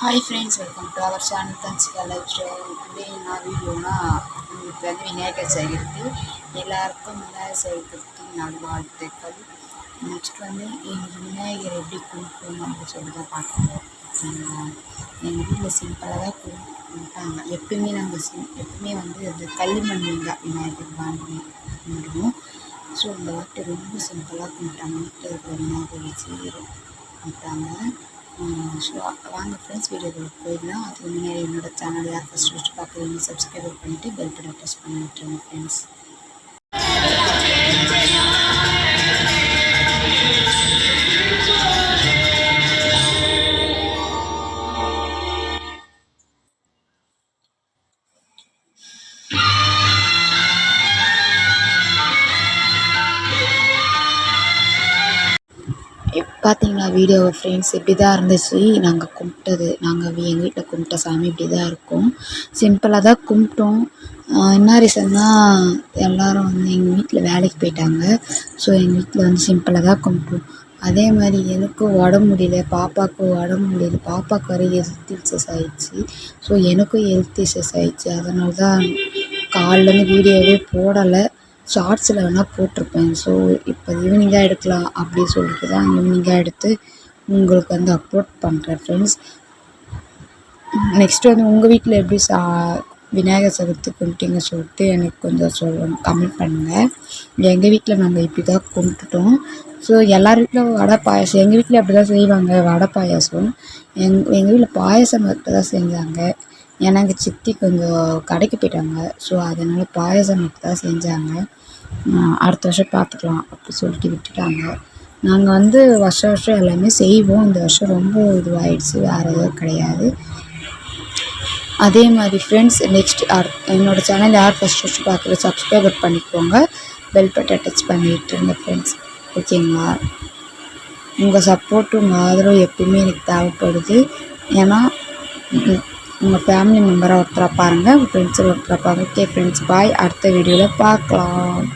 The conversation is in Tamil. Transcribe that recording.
Hi friends, welcome to our channel Thanshika lifestyle. Today நான் வீடியோனா உங்களுக்கு வந்து விநாயகர் சதுர்த்தி. எல்லாருக்கும் விநாயகர் சதுர்த்தி நல்வாழ்த்துக்கள். நெக்ஸ்ட் வந்து எங்கள் விநாயகர் எப்படி கும்பிடணும் அப்படின்னு சொல்லி தான் பார்க்கணும். எங்கள் வீட்டில் சிம்பிளாக தான் கும்பிட்டாங்க. எப்பயுமே நாங்கள் எப்பவுமே வந்து அந்த களிமண் தான் விநாயகர் வாங்கி கும்பிடுவோம். ஸோ இந்த வாட்டி ரொம்ப சிம்பிளாக கும்பிட்டாங்க. வீட்டில் இருக்கிற விநாயகர் வச்சு கும்பிட்டாங்க. ஸோ வாங்க ஃப்ரெண்ட்ஸ், வீடியோக்குள்ள போயிடலாம். அதுக்கு முன்னாடி என்னோடய சேனல் யார் ஃபஸ்ட்டு பார்க்குறீங்க சப்ஸ்கிரைப் பண்ணிவிட்டு பெல் பட்டன் ப்ரெஸ் பண்ணி விட்டுருங்க ஃப்ரெண்ட்ஸ். பார்த்தீங்களா வீடியோவை ஃப்ரெண்ட்ஸ், இப்படி தான் இருந்துச்சு நாங்கள் கும்பிட்டது. எங்கள் வீட்டில் கும்பிட்ட சாமி இப்படி தான் இருக்கும். சிம்பிளாக தான் கும்பிட்டோம். என்ன ரீசன்னா எல்லோரும் வந்து எங்கள் வீட்டில் வேலைக்கு போயிட்டாங்க. ஸோ எங்கள் வீட்டில் வந்து சிம்பிளாக தான் கும்பிட்டோம். அதே மாதிரி எனக்கும் உடம்பு முடியல, பாப்பாவுக்கும் உடம்பு முடியல. பாப்பாவுக்கு வர ஹெல்த் இஷ்யூஸ் ஆகிடுச்சு. ஸோ எனக்கும் ஹெல்த் இஷ்யூஸ் ஆகிடுச்சு. அதனால தான் காலிலேருந்து வீடியோவே போடலை. ஷார்ட்ஸில் வேணால் போட்டிருப்பேன். ஸோ இப்போ ஈவினிங்காக எடுக்கலாம் அப்படின்னு சொல்லிட்டு தான் ஈவினிங்காக எடுத்து உங்களுக்கு வந்து அப்லோட் பண்ணுறேன் ஃப்ரெண்ட்ஸ். நெக்ஸ்ட்டு வந்து உங்கள் வீட்டில் எப்படி விநாயகர் சதுர்த்தி கும்பிட்டீங்க சொல்லிட்டு எனக்கு கொஞ்சம் சொல்லணும், கமெண்ட் பண்ணுங்கள். எங்கள் வீட்டில் நாங்கள் இப்படி தான் கும்பிட்டுட்டோம். ஸோ எல்லார் வீட்டிலும் வடை பாயாசம், எங்கள் வீட்டில் அப்படி தான் செய்வாங்க. வடை பாயாசம் எங்கள் வீட்டில் பாயாசம் மட்டும் தான் செஞ்சாங்க. ஏன்னா எங்கள் சித்தி கொஞ்சம் கடைக்கு போயிட்டாங்க. ஸோ அதனால் பாயாசம் மட்டும் தான் செஞ்சாங்க. அடுத்த வருஷம் பார்த்துக்கலாம் அப்படி சொல்லிட்டு விட்டுட்டாங்க. நாங்கள் வந்து வருஷம் எல்லாமே செய்வோம். இந்த வருஷம் ரொம்ப இதுவாகிடுச்சு, வேறு எதுவும் கிடையாது. அதே மாதிரி ஃப்ரெண்ட்ஸ், நெக்ஸ்ட் என்னோடய சேனல் யார் ஃபஸ்ட்டு பார்க்குற சப்ஸ்கிரைபர் பண்ணிக்கோங்க, பெல் பட்டன் டச் பண்ணிட்டுருங்க ஃப்ரெண்ட்ஸ். ஓகேங்களா? உங்கள் சப்போர்ட்டு உங்கள் ஆதரவு எப்பயுமே எனக்கு தேவைப்படுது. ஏன்னா உங்கள் ஃபேமிலி மெம்பராக ஒருத்தராக பாருங்கள், உங்கள் ஃப்ரெண்ட்ஸில் ஒருத்தராக பாருங்கள். ஓகே ஃப்ரெண்ட்ஸ், பாய். அடுத்த வீடியோவில் பார்க்கலாம்.